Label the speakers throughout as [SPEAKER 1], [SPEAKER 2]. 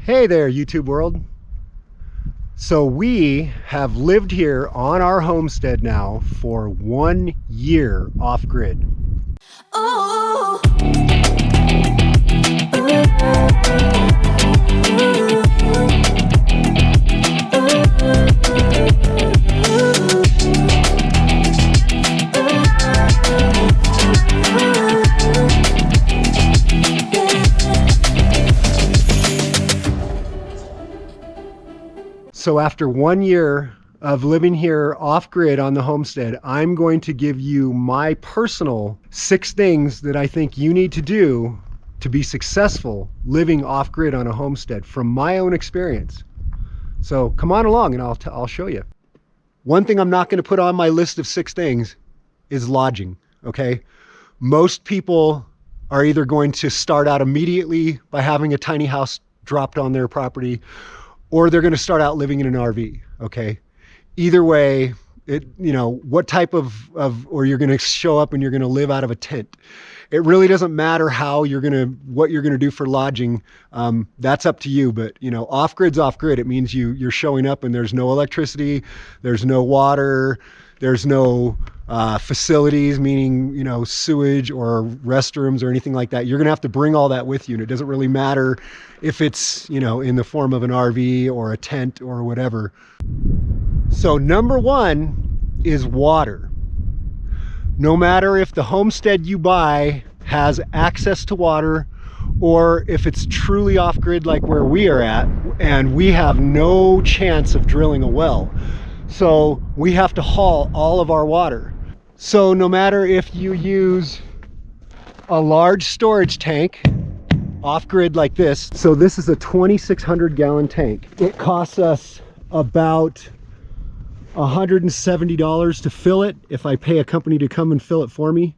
[SPEAKER 1] Hey there, YouTube world. So we have lived here on our homestead now for 1 year off grid.
[SPEAKER 2] Ooh.
[SPEAKER 1] So after 1 year of living here off grid on the homestead, I'm going to give you my personal 6 things that I think you need to do to be successful living off grid on a homestead from my own experience. So come on along and I'll show you. One thing I'm not going to put on my list of 6 things is lodging, okay? Most people are either going to start out immediately by having a tiny house dropped on their property, or they're going to start out living in an RV, okay? Either way, what type of or you're going to show up and you're going to live out of a tent. It really doesn't matter what you're going to do for lodging. That's up to you. But off grid's off grid. It means you're showing up and there's no electricity, there's no water, there's no facilities, meaning sewage or restrooms or anything like that. You're going to have to bring all that with you, and it doesn't really matter if it's in the form of an RV or a tent or whatever. So number 1 is water. No matter if the homestead you buy has access to water or if it's truly off grid like where we are at, and we have no chance of drilling a well. So we have to haul all of our water. So no matter if you use a large storage tank off grid like this, so this is a 2,600 gallon tank. It costs us about $170 to fill it if I pay a company to come and fill it for me.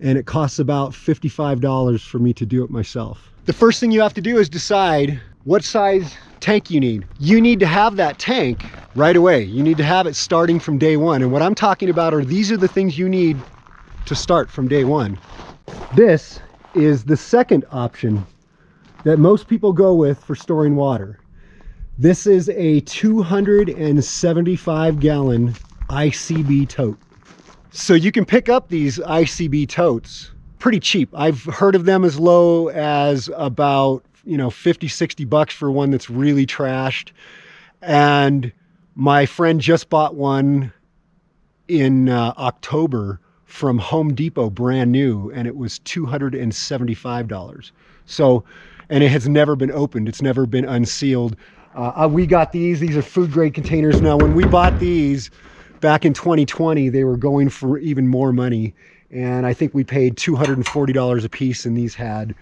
[SPEAKER 1] And it costs about $55 for me to do it myself. The first thing you have to do is decide what size tank you need. You need to have that tank right away. You need to have it starting from day 1. And what I'm talking about these are the things you need to start from day 1. This is the second option that most people go with for storing water. This is a 275 gallon ICB tote. So you can pick up these ICB totes pretty cheap. I've heard of them as low as about $50-60 for one that's really trashed. And my friend just bought one in October from Home Depot, brand new, and it was $275. So, and it has never been opened. It's never been unsealed. We got these are food grade containers. Now, when we bought these back in 2020, they were going for even more money. And I think we paid $240 a piece, and these had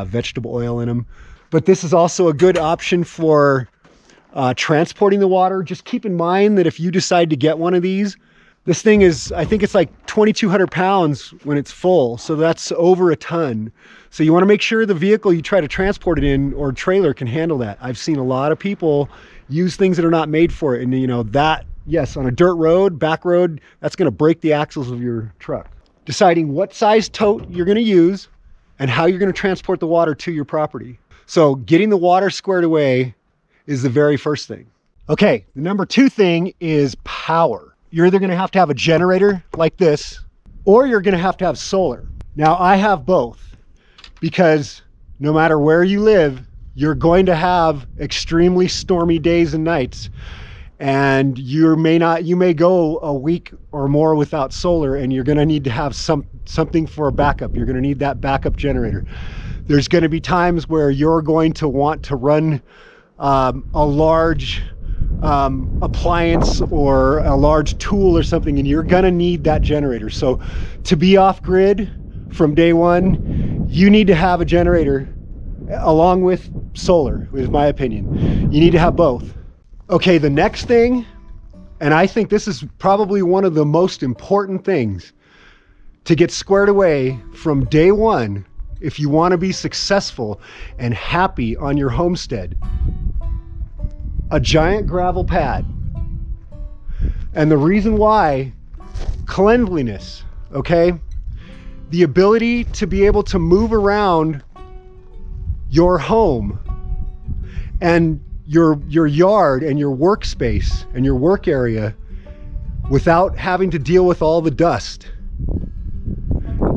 [SPEAKER 1] vegetable oil in them. But this is also a good option for transporting the water. Just keep in mind that if you decide to get one of these, this thing is, I think it's like 2,200 pounds when it's full. So that's over a ton. So you want to make sure the vehicle you try to transport it in or trailer can handle that. I've seen a lot of people use things that are not made for it. And that, yes, on a dirt road, back road, that's going to break the axles of your truck. Deciding what size tote you're going to use and how you're going to transport the water to your property. So getting the water squared away is the very first thing. Okay, the number 2 thing is power. You're either going to have a generator like this, or you're going to have solar. Now, I have both, because no matter where you live, you're going to have extremely stormy days and nights. And you may go a week or more without solar, and you're going to need to have something for a backup. You're going to need that backup generator. There's going to be times where you're going to want to run a large appliance or a large tool or something, and you're going to need that generator. So to be off grid from day 1, you need to have a generator along with solar, is my opinion. You need to have both. Okay, the next thing, and I think this is probably one of the most important things to get squared away from day 1 if you want to be successful and happy on your homestead: a giant gravel pad. And the reason why, cleanliness, okay? The ability to be able to move around your home and your yard and your workspace and your work area without having to deal with all the dust.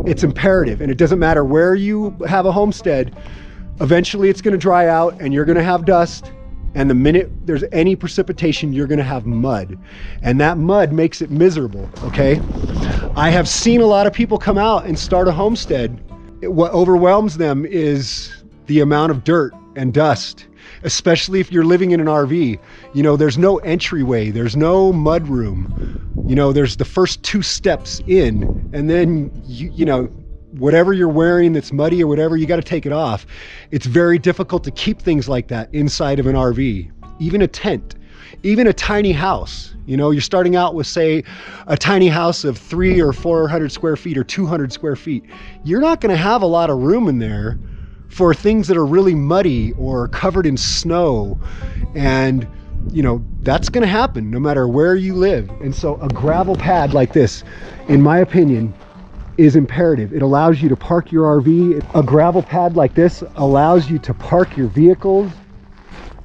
[SPEAKER 1] It's imperative, and it doesn't matter where you have a homestead, eventually it's going to dry out and you're going to have dust, and the minute there's any precipitation, you're going to have mud, and that mud makes it miserable. Okay, I have seen a lot of people come out and start a homestead. What overwhelms them is the amount of dirt and dust, especially if you're living in an RV. You know, there's no entryway, there's no mud room. You know, there's the first 2 steps in, and then you know, whatever you're wearing that's muddy or whatever, you got to take it off. It's very difficult to keep things like that inside of an RV, even a tent, even a tiny house. You know, you're starting out with, say, a tiny house of 300 or 400 square feet or 200 square feet. You're not going to have a lot of room in there for things that are really muddy or covered in snow. And, you know, that's going to happen no matter where you live. And so a gravel pad like this, in my opinion, is imperative. It allows you to park your RV. A gravel pad like this allows you to park your vehicles.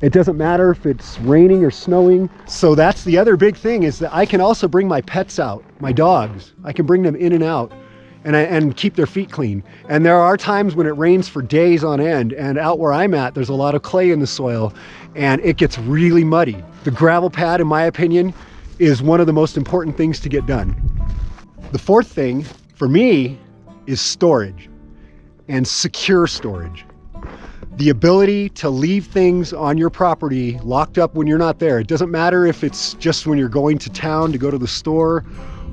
[SPEAKER 1] It doesn't matter if it's raining or snowing. So that's the other big thing, is that I can also bring my pets out, my dogs. I can bring them in and out and keep their feet clean. And there are times when it rains for days on end, and out where I'm at, there's a lot of clay in the soil and it gets really muddy. The gravel pad, in my opinion, is one of the most important things to get done. The fourth thing for me is storage, and secure storage. The ability to leave things on your property locked up when you're not there. It doesn't matter if it's just when you're going to town to go to the store,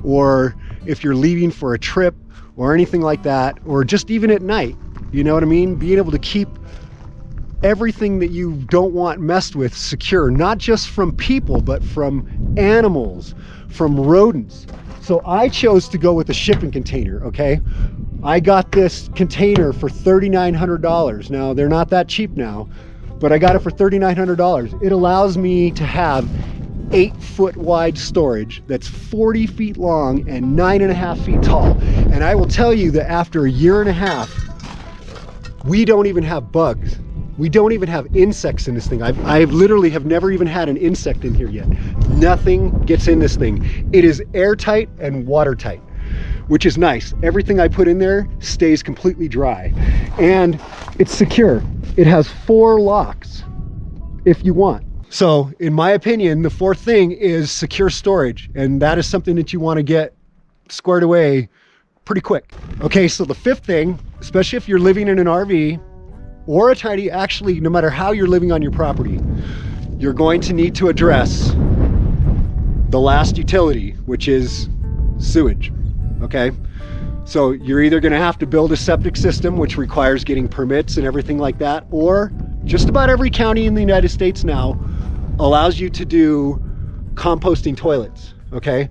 [SPEAKER 1] or if you're leaving for a trip or anything like that, or just even at night. You know what I mean? Being able to keep everything that you don't want messed with secure, not just from people, but from animals, from rodents. So I chose to go with a shipping container, okay? I got this container for $3,900. Now, they're not that cheap now, but I got it for $3,900. It allows me to have 8-foot wide storage that's 40 feet long and 9.5 feet tall. And I will tell you that after 1.5 years, we don't even have bugs. We don't even have insects in this thing. I've literally have never even had an insect in here yet. Nothing gets in this thing. It is airtight and watertight, which is nice. Everything I put in there stays completely dry, and it's secure. It has 4 locks if you want. So in my opinion, the fourth thing is secure storage, and that is something that you want to get squared away pretty quick. Okay, so the fifth thing, especially if you're living in an RV or a tiny, actually, no matter how you're living on your property, you're going to need to address the last utility, which is sewage. Okay, so you're either going to have to build a septic system, which requires getting permits and everything like that, or just about every county in the United States now allows you to do composting toilets. Okay,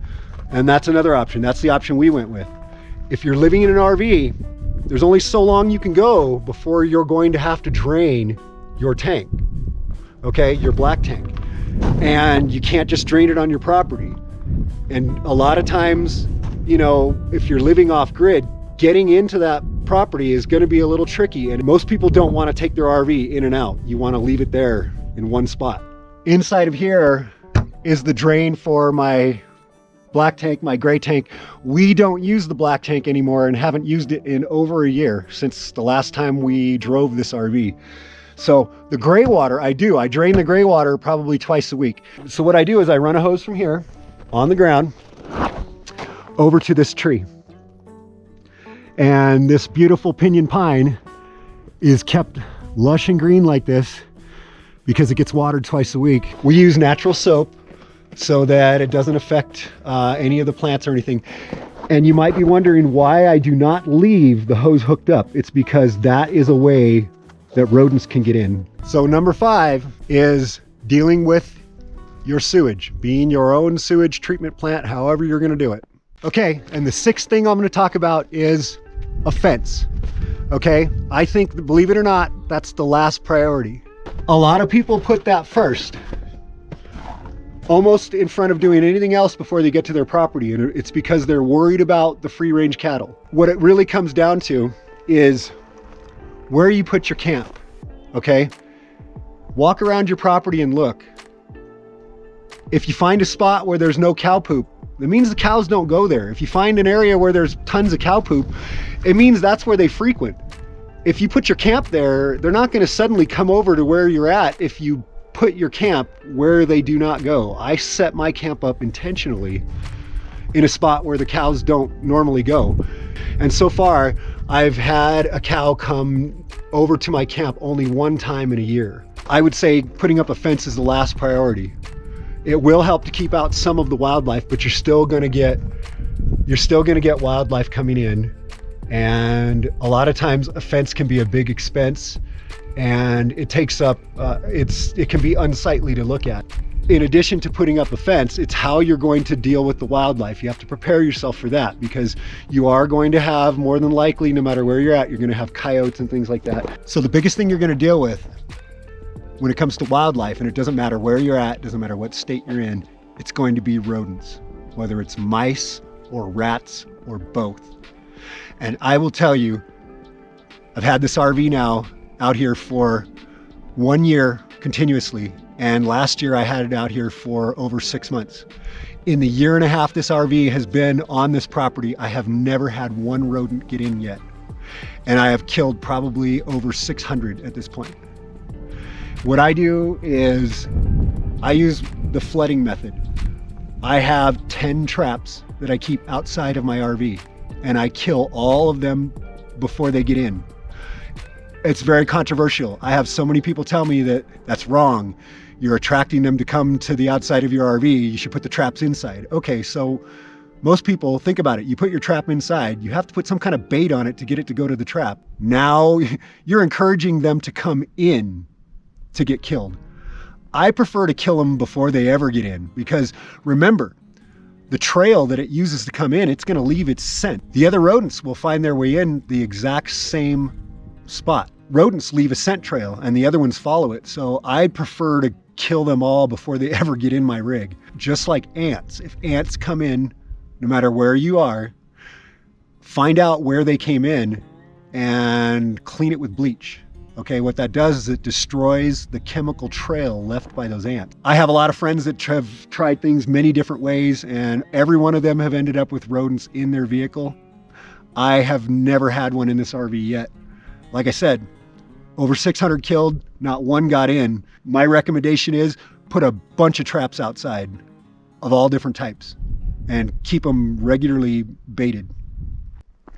[SPEAKER 1] and that's another option. That's the option we went with. If you're living in an RV, there's only so long you can go before you're going to have to drain your tank, okay, your black tank, and you can't just drain it on your property. And a lot of times, you know, if you're living off grid, getting into that property is going to be a little tricky, and most people don't want to take their RV in and out. You want to leave it there in one spot. Inside of here is the drain for my black tank, my gray tank. We don't use the black tank anymore and haven't used it in over 1 year, since the last time we drove this RV. So the gray water, I drain the gray water probably twice a week. So what I do is I run a hose from here on the ground over to this tree. And this beautiful pinyon pine is kept lush and green like this because it gets watered twice a week. We use natural soap so that it doesn't affect any of the plants or anything. And you might be wondering why I do not leave the hose hooked up. It's because that is a way that rodents can get in. So number 5 is dealing with your sewage, being your own sewage treatment plant, however you're going to do it. Okay, and the 6th thing I'm going to talk about is a fence. Okay, I think, believe it or not, that's the last priority. A lot of people put that first, almost in front of doing anything else before they get to their property, and it's because they're worried about the free-range cattle. What it really comes down to is where you put your camp. Okay, Walk around your property and look. If you find a spot where there's no cow poop, it means the cows don't go there. If you find an area where there's tons of cow poop, it means that's where they frequent. If you put your camp there, they're not going to suddenly come over to where you're at if you put your camp where they do not go. I set my camp up intentionally in a spot where the cows don't normally go. And so far, I've had a cow come over to my camp only one time in a year. I would say putting up a fence is the last priority. It will help to keep out some of the wildlife, but you're still going to get wildlife coming in. And a lot of times a fence can be a big expense, and it takes up, it can be unsightly to look at. In addition to putting up a fence, it's how you're going to deal with the wildlife. You have to prepare yourself for that, because you are going to have, more than likely, no matter where you're at, you're going to have coyotes and things like that. So the biggest thing you're going to deal with when it comes to wildlife, and it doesn't matter where you're at, doesn't matter what state you're in, it's going to be rodents, whether it's mice or rats or both. And I will tell you, I've had this RV now out here for 1 year continuously. And last year I had it out here for over 6 months. In the year and a half this RV has been on this property, I have never had one rodent get in yet. And I have killed probably over 600 at this point. What I do is I use the flooding method. I have 10 traps that I keep outside of my RV, and I kill all of them before they get in. It's very controversial. I have so many people tell me that that's wrong. You're attracting them to come to the outside of your RV. You should put the traps inside. Okay, so most people, think about it. You put your trap inside, you have to put some kind of bait on it to get it to go to the trap. Now you're encouraging them to come in to get killed. I prefer to kill them before they ever get in, because remember, the trail that it uses to come in, it's going to leave its scent. The other rodents will find their way in the exact same spot. Rodents leave a scent trail and the other ones follow it. So I'd prefer to kill them all before they ever get in my rig. Just like ants. If ants come in, no matter where you are, find out where they came in and clean it with bleach. Okay, what that does is it destroys the chemical trail left by those ants. I have a lot of friends that have tried things many different ways, and every one of them have ended up with rodents in their vehicle. I have never had one in this RV yet. Like I said, over 600 killed, not one got in. My recommendation is put a bunch of traps outside of all different types and keep them regularly baited.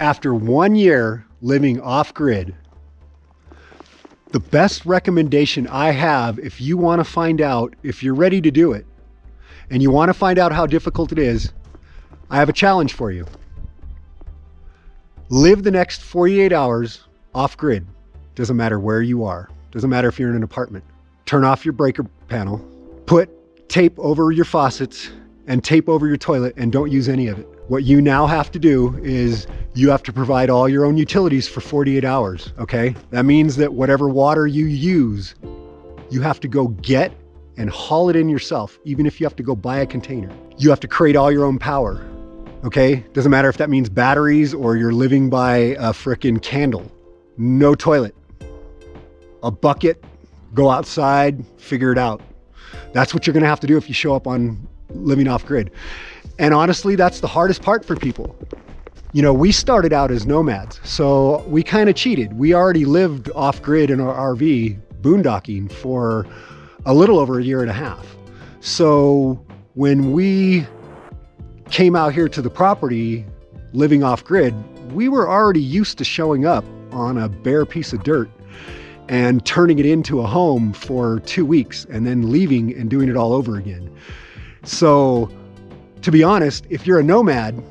[SPEAKER 1] After 1 year living off-grid, the best recommendation I have, if you want to find out if you're ready to do it and you want to find out how difficult it is, I have a challenge for you. Live the next 48 hours off-grid. Doesn't matter where you are. Doesn't matter if you're in an apartment. Turn off your breaker panel, put tape over your faucets and tape over your toilet, and don't use any of it. What you now have to do is you have to provide all your own utilities for 48 hours, okay? That means that whatever water you use, you have to go get and haul it in yourself, even if you have to go buy a container. You have to create all your own power, okay? Doesn't matter if that means batteries or you're living by a frickin' candle. No toilet. A bucket, go outside, figure it out. That's what you're gonna have to do if you show up on living off grid. And honestly, that's the hardest part for people. You know, we started out as nomads, so we kind of cheated. We already lived off grid in our RV boondocking for a little over a year and a half. So when we came out here to the property living off grid, we were already used to showing up on a bare piece of dirt and turning it into a home for 2 weeks and then leaving and doing it all over again. So to be honest, if you're a nomad,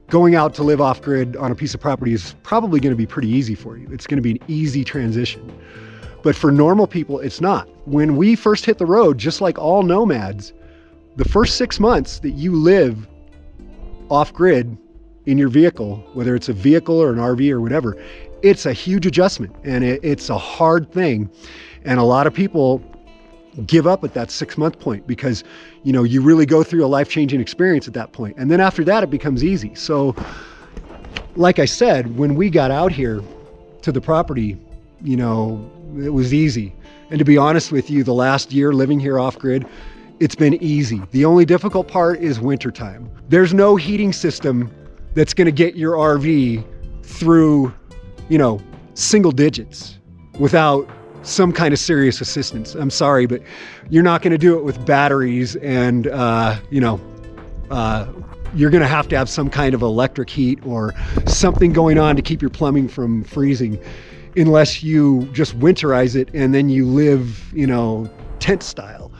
[SPEAKER 1] going out to live off grid on a piece of property is probably going to be pretty easy for you. It's going to be an easy transition. But for normal people, it's not. When we first hit the road, just like all nomads, the first 6 months that you live off grid in your vehicle, whether it's a vehicle or an RV or whatever, it's a huge adjustment and it's a hard thing. And a lot of people give up at that 6 month point because, you know, you really go through a life-changing experience at that point. And then after that, it becomes easy. So like I said, when we got out here to the property, you know, it was easy. And to be honest with you, the last year living here off grid, it's been easy. The only difficult part is wintertime. There's no heating system that's going to get your RV through, single digits without some kind of serious assistance. I'm sorry, but you're not going to do it with batteries and, you're going to have some kind of electric heat or something going on to keep your plumbing from freezing, unless you just winterize it and then you live, tent style.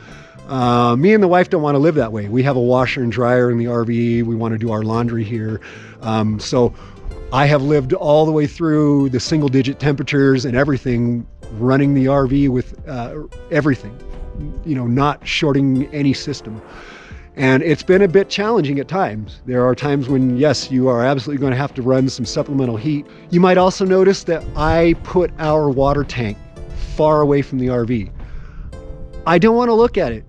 [SPEAKER 1] Me and the wife don't want to live that way. We have a washer and dryer in the RV. We want to do our laundry here. So I have lived all the way through the single digit temperatures and everything, running the RV with everything, not shorting any system. And it's been a bit challenging at times. There are times when, yes, you are absolutely going to have to run some supplemental heat. You might also notice that I put our water tank far away from the RV. I don't want to look at it.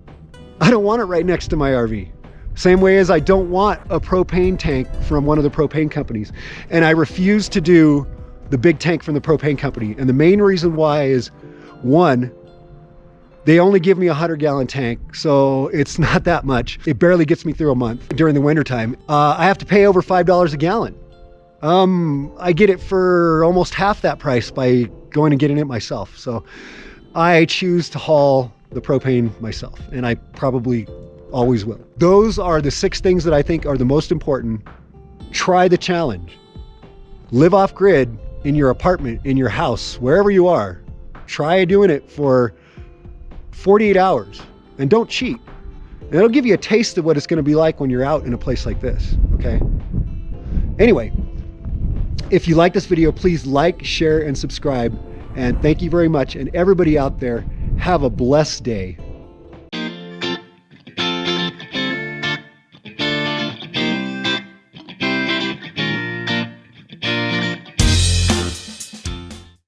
[SPEAKER 1] I don't want it right next to my RV. Same way as I don't want a propane tank from one of the propane companies. And I refuse to do the big tank from the propane company. And the main reason why is, one, they only give me a 100-gallon tank, so it's not that much. It barely gets me through a month during the wintertime. I have to pay over $5 a gallon. I get it for almost half that price by going and getting it myself. So I choose to haul the propane myself, and I probably always will. Those are the 6 things that I think are the most important. Try the challenge. Live off grid in your apartment, in your house, wherever you are. Try doing it for 48 hours and don't cheat. And it'll give you a taste of what it's going to be like when you're out in a place like this, okay? Anyway, if you like this video, please like, share, and subscribe. And thank you very much. And everybody out there, have a blessed day.